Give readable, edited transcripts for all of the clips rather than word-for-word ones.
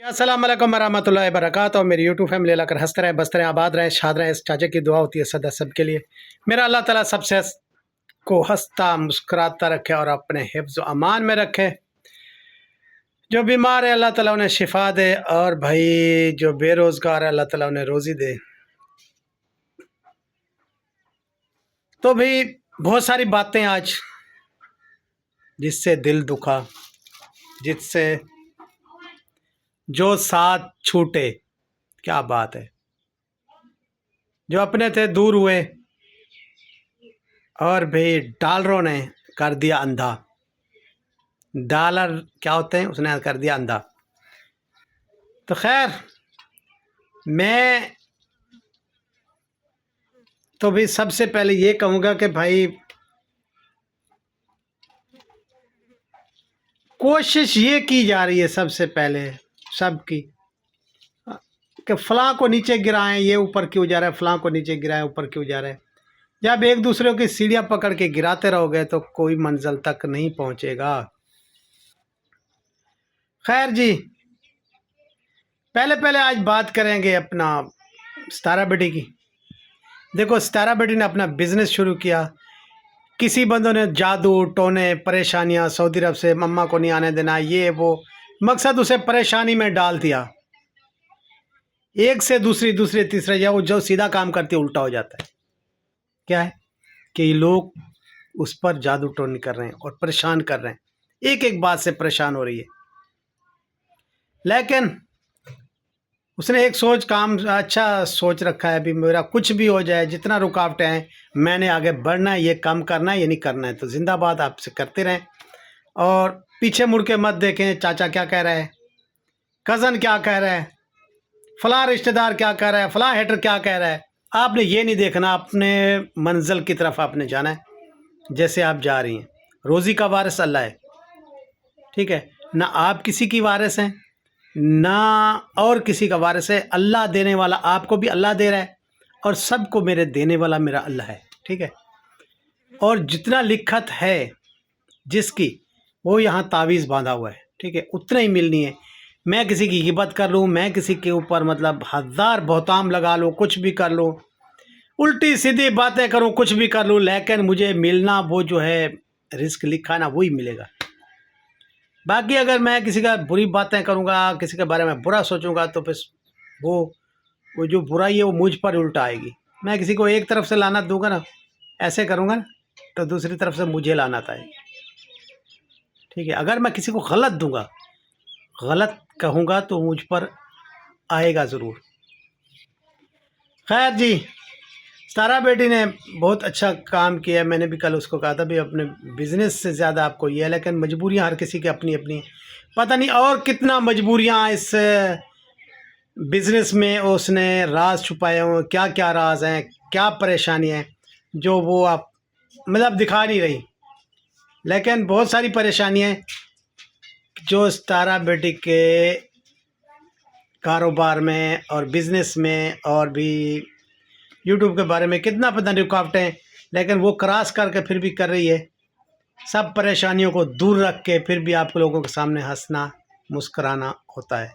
अस्सलाम वालेकुम वरहमतुल्लाहि वबरकातुहू। मेरी यूट्यूब फैमिली लाकर हंसते रहें, बसते रहें, आबाद रहें, शाद रहें। इस चाचा की दुआ होती है सदा सबके लिए। मेरा अल्लाह ताला सबसे को हंसता मुस्कुराता रखे और अपने हिफ्ज़ व अमान में रखे। जो बीमार है अल्लाह ताला उन्हें शिफा दे, और भाई जो बेरोज़गार है अल्लाह ताला उन्हें रोज़ी दे। तो भाई बहुत सारी बातें आज जिससे दिल दुखा, जिससे जो साथ छूटे, क्या बात है, जो अपने थे दूर हुए, और भाई डॉलरों ने कर दिया अंधा। डॉलर क्या होते हैं, उसने कर दिया अंधा। तो खैर मैं तो भाई सबसे पहले ये कहूँगा कि भाई कोशिश ये की जा रही है सबसे पहले सबकी कि फ़लाँ को नीचे गिराएं, ये ऊपर क्यों जा रहा है, फ़लाँ को नीचे गिराएं, ऊपर क्यों जा रहा है। जब एक दूसरे की सीढ़ियाँ पकड़ के गिराते रहोगे तो कोई मंजिल तक नहीं पहुँचेगा। खैर जी, पहले पहले आज बात करेंगे अपना सितारा बेटी की। देखो, सितारा बेटी ने अपना बिज़नेस शुरू किया। किसी बंदों ने जादू टोने परेशानियां, सऊदी अरब से मम्मा को नहीं आने देना, ये वो, मकसद उसे परेशानी में डाल दिया। एक से दूसरी, दूसरे तीसरे, या वो जो सीधा काम करती है उल्टा हो जाता है। क्या है कि ये लोग उस पर जादू टोनी कर रहे हैं और परेशान कर रहे हैं, एक एक बात से परेशान हो रही है। लेकिन उसने एक काम अच्छा सोच रखा है, अभी मेरा कुछ भी हो जाए, जितना रुकावटें हैं, मैंने आगे बढ़ना है, ये काम करना है, ये नहीं करना है। तो जिंदाबाद, आपसे करते रहें और पीछे मुड़ के मत देखें चाचा क्या कह रहा है, कज़न क्या कह रहा है, फलां रिश्तेदार क्या कह रहा है, फलां हेटर क्या कह रहा है। आपने ये नहीं देखना, अपने मंजिल की तरफ आपने जाना है। जैसे आप जा रही हैं, रोज़ी का वारिस अल्लाह है, ठीक है ना। आप किसी की वारिस हैं ना और किसी का वारिस है। अल्लाह देने वाला, आपको भी अल्लाह दे रहा है और सबको मेरे देने वाला मेरा अल्लाह है, ठीक है। और जितना लिखत है जिसकी, वो यहाँ तावीज़ बांधा हुआ है, ठीक है, उतना ही मिलनी है। मैं किसी की गिबत कर लूँ, मैं किसी के ऊपर मतलब हज़ार बहताम लगा लूँ, कुछ भी कर लूँ, उल्टी सीधी बातें करूँ, कुछ भी कर लूँ, लेकिन मुझे मिलना वो जो है रिस्क लिखा है ना, वही मिलेगा। बाकी अगर मैं किसी का बुरी बातें करूँगा, किसी के बारे में बुरा सोचूंगा, तो फिर वो जो बुराई है वो मुझ पर उल्टा आएगी। मैं किसी को एक तरफ से लानत दूंगा ना, ऐसे करूँगा ना, तो दूसरी तरफ से मुझे लानत आएगी, ठीक है। अगर मैं किसी को गलत दूंगा, गलत कहूँगा, तो मुझ पर आएगा ज़रूर। खैर जी, सारा बेटी ने बहुत अच्छा काम किया। मैंने भी कल उसको कहा था भी अपने बिज़नेस से ज़्यादा आपको ये है, लेकिन मजबूरियाँ हर किसी की अपनी अपनी, पता नहीं और कितना मजबूरियाँ इस बिज़नेस में उसने राज छुपाए हुए, क्या क्या राज हैं, क्या परेशानी है जो वो आप मतलब दिखा नहीं रही। लेकिन बहुत सारी परेशानियाँ हैं जो सितारा बेटी के कारोबार में और बिज़नेस में, और भी यूट्यूब के बारे में कितना पता नहीं रुकावटें, लेकिन वो क्रॉस करके फिर भी कर रही है। सब परेशानियों को दूर रख के फिर भी आप लोगों के सामने हंसना मुस्कराना होता है,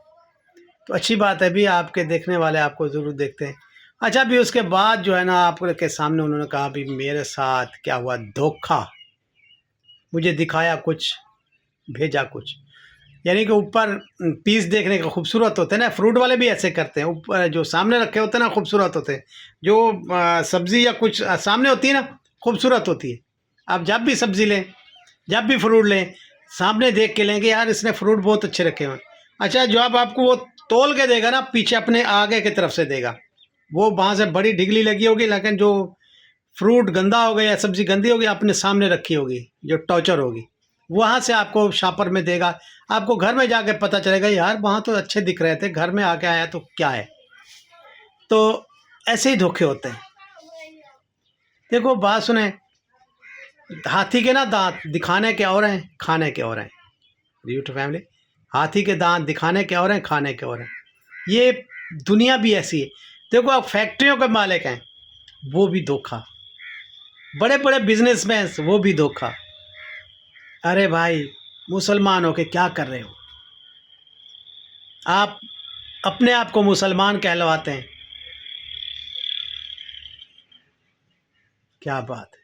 तो अच्छी बात है भी। आपके देखने वाले आपको ज़रूर देखते हैं। अच्छा, भी उसके बाद जो है ना, आपके सामने उन्होंने कहा भी मेरे साथ क्या हुआ, धोखा, मुझे दिखाया कुछ, भेजा कुछ। यानी कि ऊपर पीस देखने का खूबसूरत होते हैं ना, फ्रूट वाले भी ऐसे करते हैं, ऊपर जो सामने रखे होते हैं ना खूबसूरत होते हैं। जो सब्ज़ी या कुछ सामने होती है ना, खूबसूरत होती है। आप जब भी सब्ज़ी लें, जब भी फ्रूट लें, सामने देख के लेंगे, यार इसने फ्रूट बहुत अच्छे रखे हुए हैं। अच्छा, जो आप आपको वो तोल के देगा ना, पीछे अपने आगे की तरफ से देगा, वो वहाँ से बड़ी ढिगली लगी होगी, लेकिन जो फ्रूट गंदा हो गया या सब्ज़ी गंदी होगी, अपने सामने रखी होगी, जो टॉर्चर होगी, वहाँ से आपको शापर में देगा। आपको घर में जाके पता चलेगा, यार वहाँ तो अच्छे दिख रहे थे, घर में आके आया तो क्या है। तो ऐसे ही धोखे होते हैं। देखो बात सुने, हाथी के ना दांत दिखाने के और हैं, खाने के और हैं। यूट्यूब फैमिली, हाथी के दांत दिखाने के और हैं, खाने के और हैं। ये दुनिया भी ऐसी है। देखो, आप फैक्ट्रियों के मालिक हैं, वो भी धोखा, बड़े बड़े बिजनेसमैन वो भी धोखा। अरे भाई, मुसलमान हो के क्या कर रहे हो, आप अपने आप को मुसलमान कहलवाते हैं। क्या बात है।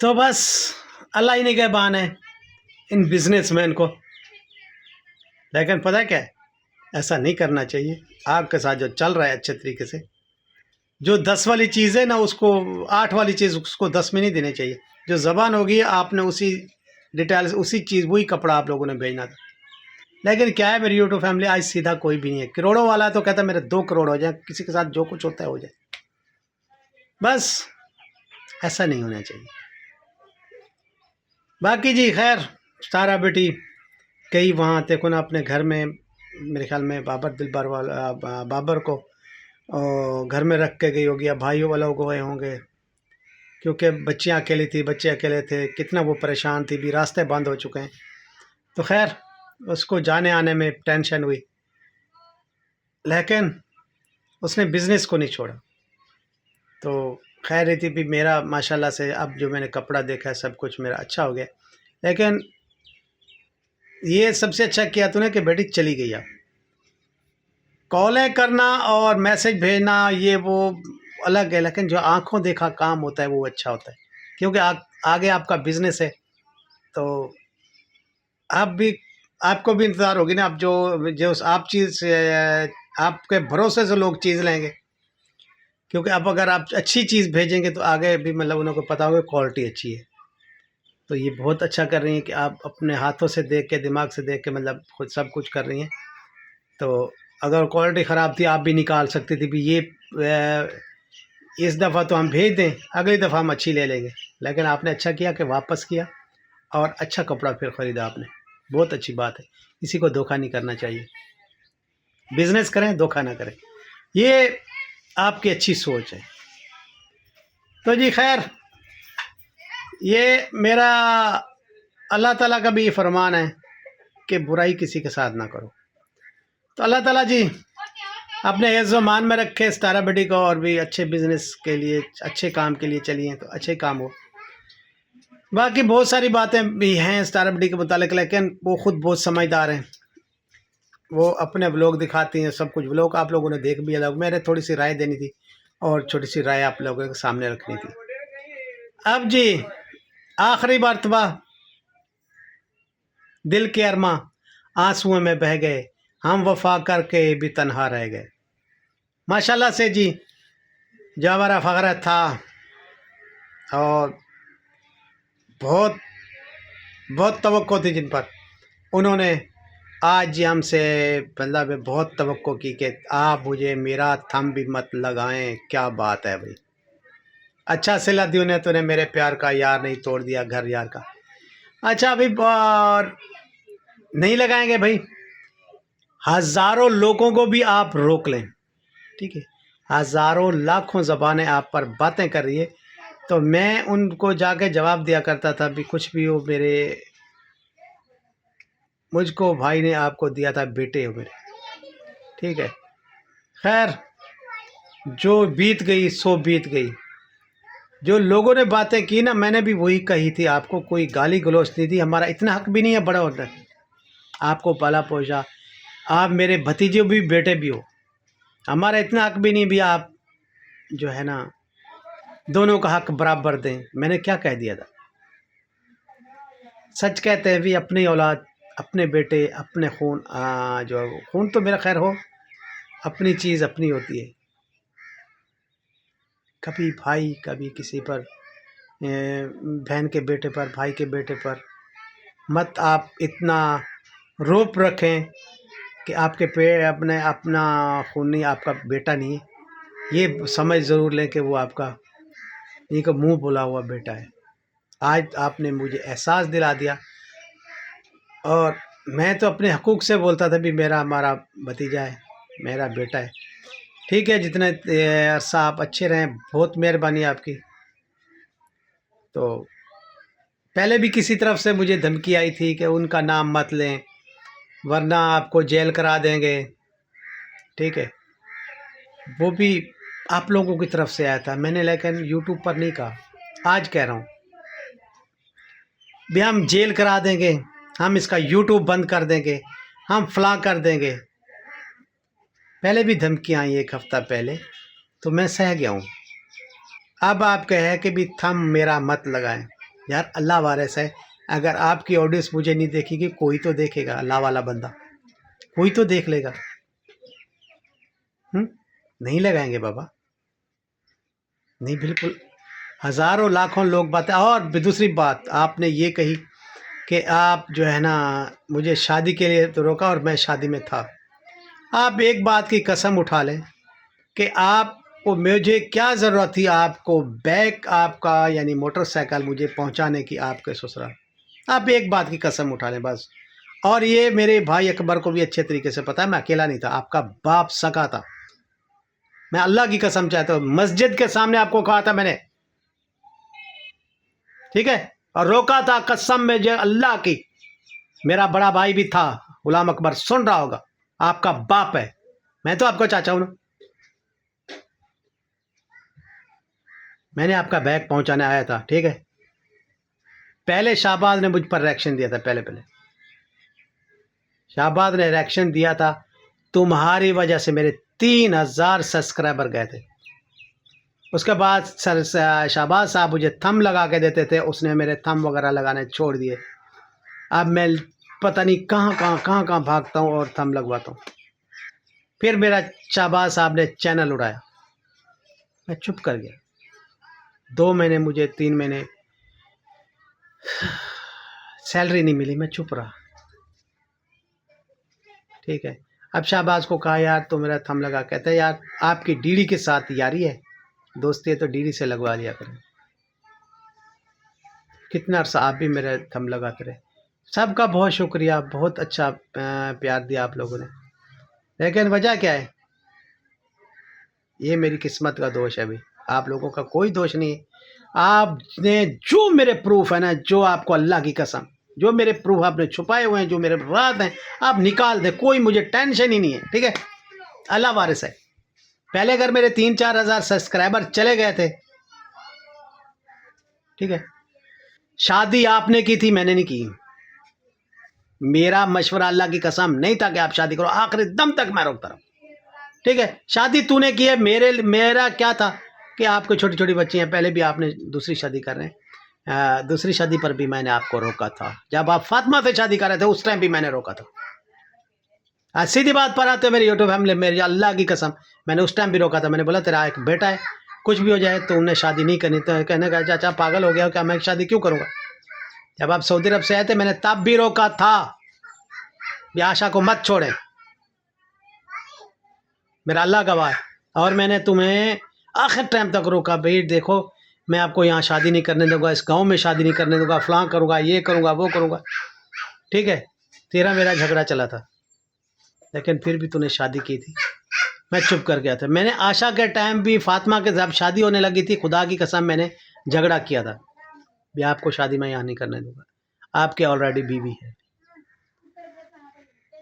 तो बस अल्लाह ही निगहबान है इन बिजनेसमैन को। लेकिन पता है क्या है, ऐसा नहीं करना चाहिए। आपके साथ जो चल रहा है अच्छे तरीके से, जो 10 वाली चीज़ है ना, उसको 8 वाली चीज़ उसको 10 में नहीं देनी चाहिए। जो ज़बान होगी आपने उसी डिटेल से उसी चीज़ वही कपड़ा आप लोगों ने भेजना था। लेकिन क्या है, मेरी यूट्यूब फैमिली आज सीधा कोई भी नहीं है। करोड़ों वाला है तो कहता है मेरे 2 करोड़ हो जाए, किसी के साथ जो कुछ होता है हो जाए। बस ऐसा नहीं होना चाहिए। बाकी जी खैर, सारा बेटी कई वहाँ देखो ना अपने घर में, मेरे ख्याल में बाबर दिलबर वाला बाबर को घर में रख के गई होगी, या भाइयों वालों को गए होंगे, क्योंकि बच्चियाँ अकेली थी, बच्चे अकेले थे, कितना वो परेशान थी। भी रास्ते बंद हो चुके हैं। तो खैर उसको जाने आने में टेंशन हुई, लेकिन उसने बिज़नेस को नहीं छोड़ा। तो खैर रही थी भी मेरा माशाल्लाह से अब जो मैंने कपड़ा देखा है सब कुछ मेरा अच्छा हो गया। लेकिन ये सबसे अच्छा किया तूने कि बेटी चली गई। अब कॉलें करना और मैसेज भेजना ये वो अलग है, लेकिन जो आंखों देखा काम होता है वो अच्छा होता है, क्योंकि आगे आपका बिजनेस है। तो आप भी, आपको भी इंतज़ार होगी ना। आप जो जो आप चीज़ आपके भरोसे से लोग चीज़ लेंगे, क्योंकि अब अगर आप अच्छी चीज़ भेजेंगे तो आगे भी मतलब उनको पता होगा क्वालिटी अच्छी है। तो ये बहुत अच्छा कर रही हैं कि आप अपने हाथों से देख के, दिमाग से देख के मतलब खुद सब कुछ कर रही हैं। तो अगर क्वालिटी ख़राब थी आप भी निकाल सकती थी भी ये इस दफ़ा तो हम भेज दें, अगली दफ़ा हम अच्छी ले लेंगे। लेकिन आपने अच्छा किया कि वापस किया और अच्छा कपड़ा फिर ख़रीदा आपने। बहुत अच्छी बात है, किसी को धोखा नहीं करना चाहिए। बिज़नेस करें, धोखा ना करें, ये आपकी अच्छी सोच है। तो जी खैर, ये मेरा अल्लाह ताला का भी फरमान है कि बुराई किसी के साथ ना करो। तो अल्लाह ताला जी अपने एज़्ज़ो मान में रखे सितारा बेटी को, और भी अच्छे बिज़नेस के लिए, अच्छे काम के लिए चलिए तो अच्छे काम हो। बाकी बहुत सारी बातें भी हैं सितारा बेटी के मुतालिक, लेकिन वो ख़ुद बहुत समझदार हैं। वो अपने व्लॉग दिखाती हैं, सब कुछ व्लॉग आप लोगों ने देख भी अलग। मेरे थोड़ी सी राय देनी थी और छोटी सी राय आप लोगों के सामने रखनी थी। अब जी आखिरी मरतबा दिल के अरमा आंसुओं में बह गए, हम वफा करके भी तन्हा रह गए। माशाल्लाह से जी जो हमारा फ़खर था और बहुत बहुत तवक्को थी जिन पर, उन्होंने आज जी हमसे मतलब बहुत तवक्को की कि आप मुझे मेरा थम भी मत लगाएं। क्या बात है भाई, अच्छा सिला दी उन्हें, तूने मेरे प्यार का यार नहीं तोड़ दिया घर यार का। अच्छा अभी और नहीं लगाएंगे भाई, हज़ारों लोगों को भी आप रोक लें, ठीक है, हज़ारों लाखों ज़बानें आप पर बातें कर रही है, तो मैं उनको जाके जवाब दिया करता था भी कुछ भी हो मेरे, मुझको भाई ने आपको दिया था, बेटे हो मेरे, ठीक है। खैर जो बीत गई सो बीत गई। जो लोगों ने बातें की ना, मैंने भी वही कही थी आपको, कोई गाली गलौज नहीं थी। हमारा इतना हक भी नहीं है बड़ा होता है, आपको पाला पोसा, आप मेरे भतीजे भी बेटे भी हो, हमारा इतना हक भी नहीं भी आप जो है ना दोनों का हक बराबर दें। मैंने क्या कह दिया था? सच कहते हैं भी अपनी औलाद, अपने बेटे, अपने खून, जो खून तो मेरा खैर हो, अपनी चीज़ अपनी होती है। कभी भाई, कभी किसी पर, बहन के बेटे पर, भाई के बेटे पर मत आप इतना रोप रखें कि आपके पे अपने अपना खून नहीं, आपका बेटा नहीं है। ये समझ ज़रूर लें कि वो आपका एक मुंह बोला हुआ बेटा है। आज आपने मुझे एहसास दिला दिया, और मैं तो अपने हकूक़ से बोलता था भी मेरा हमारा भतीजा है, मेरा बेटा है। ठीक है, जितने अरसा आप अच्छे रहें, बहुत मेहरबानी आपकी। तो पहले भी किसी तरफ से मुझे धमकी आई थी कि उनका नाम मत लें वरना आपको जेल करा देंगे, ठीक है, वो भी आप लोगों की तरफ से आया था। मैंने लेकिन यूट्यूब पर नहीं कहा, आज कह रहा हूँ भी हम जेल करा देंगे, हम इसका यूट्यूब बंद कर देंगे, हम फलां कर देंगे। पहले भी धमकियाँ आई एक हफ़्ता पहले, तो मैं सह गया हूँ। अब आप कहे कि भी थम मेरा मत लगाएं। यार अल्लाह वारिस है, अगर आपकी ऑडियंस मुझे नहीं देखेगी, कोई तो देखेगा, अल्लाह वाला बंदा कोई तो देख लेगा। नहीं लगाएंगे बाबा, नहीं, बिल्कुल। हज़ारों लाखों लोग बातें। और दूसरी बात आपने ये कही कि आप जो है ना मुझे शादी के लिए तो रोका, और मैं शादी में था। आप एक बात की कसम उठा लें कि आपको, मुझे क्या ज़रूरत थी आपको बैग आपका यानी मोटरसाइकिल मुझे पहुंचाने की आपके ससुराल। आप एक बात की कसम उठा लें बस। और ये मेरे भाई अकबर को भी अच्छे तरीके से पता है, मैं अकेला नहीं था, आपका बाप सका था। मैं अल्लाह की कसम चाहता हूँ, मस्जिद के सामने आपको कहा था मैंने, ठीक है, और रोका था कसम में जो अल्लाह की। मेरा बड़ा भाई भी था, गुलाम अकबर, सुन रहा होगा, आपका बाप है, मैं तो आपको चाचा हूं ना। मैंने आपका बैग पहुंचाने आया था, ठीक है। पहले शाहबाज ने मुझ पर रिएक्शन दिया था, पहले शाहबाज ने रिएक्शन दिया था, तुम्हारी वजह से मेरे 3000 सब्सक्राइबर गए थे। उसके बाद सर शाहबाज साहब मुझे थंब लगा के देते थे, उसने मेरे थंब वगैरह लगाने छोड़ दिए। अब मैं पता नहीं कहाँ भागता हूँ और थंब लगवाता हूँ। फिर मेरा शाहबाज साहब ने चैनल उड़ाया, मैं चुप कर गया। 2 महीने, मुझे 3 महीने सैलरी नहीं मिली, मैं चुप रहा, ठीक है। अब शाहबाज को कहा यार तो मेरा थंब लगा, कहते हैं यार आपकी डीडी के साथ यारी है, दोस्ती है, तो डीडी से लगवा लिया करें। कितना अर्सा आप भी मेरे थंब लगाते रहे। सबका बहुत शुक्रिया, बहुत अच्छा प्यार दिया आप लोगों ने, लेकिन वजह क्या है, ये मेरी किस्मत का दोष है। अभी आप लोगों का कोई दोष नहीं है। आपने जो मेरे प्रूफ है ना, जो आपको अल्लाह की कसम, जो मेरे प्रूफ आपने छुपाए हुए हैं, जो मेरे राज हैं, आप निकाल दे, कोई मुझे टेंशन ही नहीं है, ठीक है। अल्लाह वारिस है। पहले अगर मेरे 3-4 हज़ार सब्सक्राइबर चले गए थे, ठीक है, शादी आपने की थी, मैंने नहीं की। मेरा मशवरा अल्लाह की कसम नहीं था कि आप शादी करो, आखिरी दम तक मैं रोकता रहा, ठीक है। शादी तूने की है, मेरा क्या था कि आपको छोटी छोटी बच्ची हैं, पहले भी आपने दूसरी शादी कर रहे हैं, दूसरी शादी पर भी मैंने आपको रोका था। जब आप फातिमा से शादी कर रहे थे उस टाइम भी मैंने रोका था। सीधी बात पर आते हो, मेरी यूट्यूब फैमिली, मेरी अल्लाह की कसम, मैंने उस टाइम भी रोका था। मैंने बोला तेरा एक बेटा है, कुछ भी हो जाए तो उन्हें शादी नहीं करनी। तो कहने का चाचा पागल हो गया हो क्या, मैं शादी क्यों करूँगा। जब आप सऊदी अरब से आए थे मैंने तब भी रोका था, ये आशा को मत छोड़े, मेरा अल्लाह गवाह है। और मैंने तुम्हें आखिर टाइम तक रोका, भाई देखो मैं आपको यहाँ शादी नहीं करने दूंगा, इस गांव में शादी नहीं करने दूंगा, फलां करूँगा, ये करूँगा, वो करूँगा, ठीक है। तेरा मेरा झगड़ा चला था, लेकिन फिर भी तूने शादी की थी, मैं चुप कर गया था। मैंने आशा के टाइम भी, फातिमा के जब शादी होने लगी थी, खुदा की कसम मैंने झगड़ा किया था, भी आपको शादी मैं यहाँ नहीं करने दूंगा, आपके ऑलरेडी बीवी है।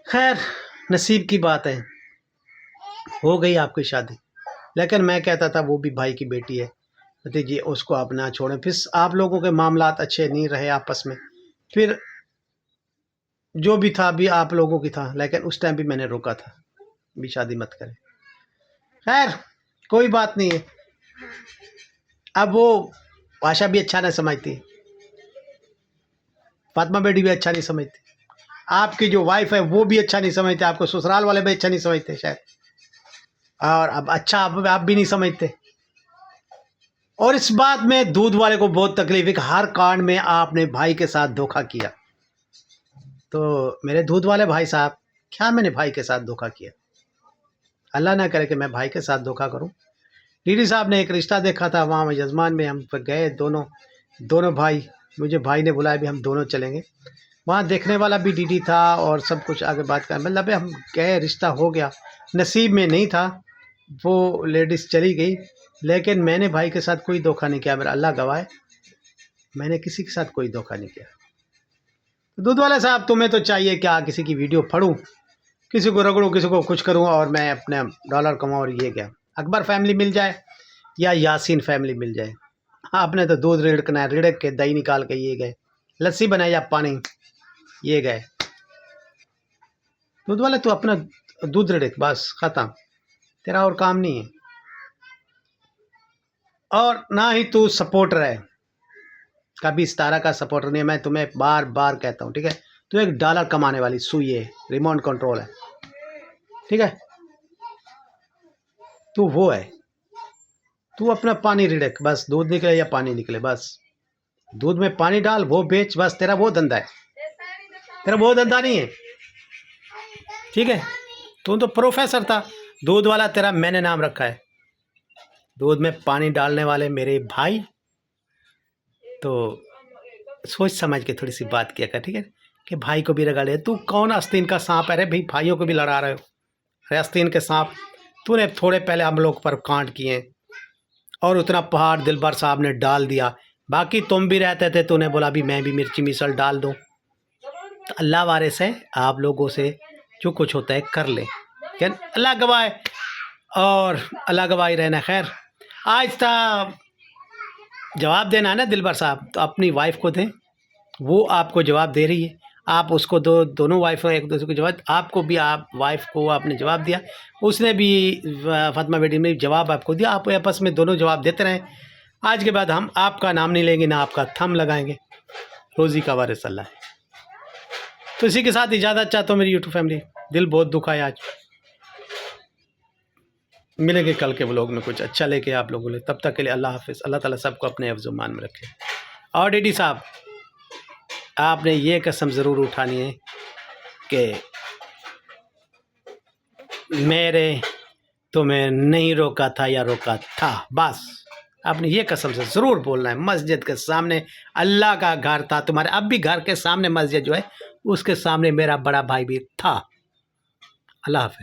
खैर नसीब की बात है, हो गई आपकी शादी। लेकिन मैं कहता था वो भी भाई की बेटी है, भतीजी, उसको आप ना छोड़ें। फिर आप लोगों के मामलात अच्छे नहीं रहे आपस में, फिर जो भी था भी आप लोगों की था, लेकिन उस टाइम भी मैंने रोका था भी शादी मत करें। खैर कोई बात नहीं है। अब वो आशा भी अच्छा नहीं समझती, फातिमा बेटी भी अच्छा नहीं समझती, आपकी जो वाइफ है वो भी अच्छा नहीं समझते, आपको ससुराल वाले भी अच्छा नहीं समझते शायद, और अब अच्छा आप भी नहीं समझते। और इस बात में दूध वाले को बहुत तकलीफ है कि हर कांड में आपने भाई के साथ धोखा किया। तो मेरे दूध वाले भाई साहब, क्या मैंने भाई के साथ धोखा किया, अल्लाह ना करे कि मैं भाई के साथ धोखा करूं। डीडी साहब ने एक रिश्ता देखा था वहाँ जजमान में, हम गए दोनों भाई, मुझे भाई ने बुलाया भी, हम दोनों चलेंगे। वहाँ देखने वाला भी डीडी था और सब कुछ आगे बात कर, मतलब हम गए, रिश्ता हो गया, नसीब में नहीं था, वो लेडीज़ चली गई। लेकिन मैंने भाई के साथ कोई धोखा नहीं किया, मेरा अल्लाह गवाह है, मैंने किसी के साथ कोई धोखा नहीं किया। दूध वाले साहब तुम्हें तो चाहिए क्या, किसी की वीडियो पढ़ूँ, किसी को रगड़ूँ, किसी को कुछ करूँ और मैं अपने डॉलर कमाऊँ, और ये क्या अकबर फैमिली मिल जाए या यासीन फैमिली मिल जाए। आपने तो दूध रिड़कना है, रिड़क के दही निकाल के ये गए, लस्सी बनाई या पानी। ये गए दूध वाले, तू अपना दूध रिड़क, बस ख़त्म, तेरा और काम नहीं है। और ना ही तू सपोर्टर है, कभी सितारा का सपोर्टर नहीं है। मैं तुम्हें बार बार कहता हूँ, ठीक है, तू एक डॉलर कमाने वाली सुई है, रिमोट कंट्रोल है, ठीक है, तू वो है। तू अपना पानी रिड़क, बस दूध निकले या पानी निकले, बस दूध में पानी डाल, वो बेच, बस तेरा वो धंधा है, तेरा वो धंधा नहीं है, ठीक है। तू तो प्रोफेसर था, दूध वाला तेरा मैंने नाम रखा है। दूध में पानी डालने वाले मेरे भाई, तो सोच समझ के थोड़ी सी बात किया कर, ठीक है, कि भाई को भी लगा ले। तू कौन आस्तीन का सांप है रे भाई, भाइयों को भी लड़ा रहे हो, अरे आस्तीन के सांप। तूने थोड़े पहले हम लोग पर कांड किए और उतना पहाड़ दिलबर साहब ने डाल दिया, बाकी तुम भी रहते थे, तूने बोला भी मैं भी मिर्ची मिसल डाल दूँ। तो अल्लाह वारिस है, आप लोगों से जो कुछ होता है कर ले, क्या अल्लाह गवाह है, और अल्लाह गवाही रहना। खैर आज था जवाब देना है ना दिलबर साहब, तो अपनी वाइफ को दें, वो आपको जवाब दे रही है, आप उसको दो, दोनों वाइफ एक दूसरे को जवाब, आपको भी आप वाइफ को आपने जवाब दिया, उसने भी फातिमा बेटी ने जवाब आपको दिया, आप आपस में दोनों जवाब देते रहें। आज के बाद हम आपका नाम नहीं लेंगे, ना आपका थंब लगाएंगे, रोज़ी का वारिस अल्लाह है। तो इसी के साथ इजाज़त चाहता हूँ मेरी यूट्यूब फैमिली, दिल बहुत दुखा है आज। मिलेंगे कल के व्लॉग में कुछ अच्छा लेके आप लोगों ने, तब तक के लिए अल्लाह हाफिज़। अल्लाह ताला सबको अपने हिफ्ज़-ओ-मान में रखे। और डीडी साहब, आपने ये कसम ज़रूर उठानी है कि मेरे तुम्हें नहीं रोका था या रोका था, बस आपने ये कसम से ज़रूर बोलना है। मस्जिद के सामने अल्लाह का घर था तुम्हारे, अब भी घर के सामने मस्जिद जो है उसके सामने मेरा बड़ा भाई भी था। अल्लाह हाफिज़।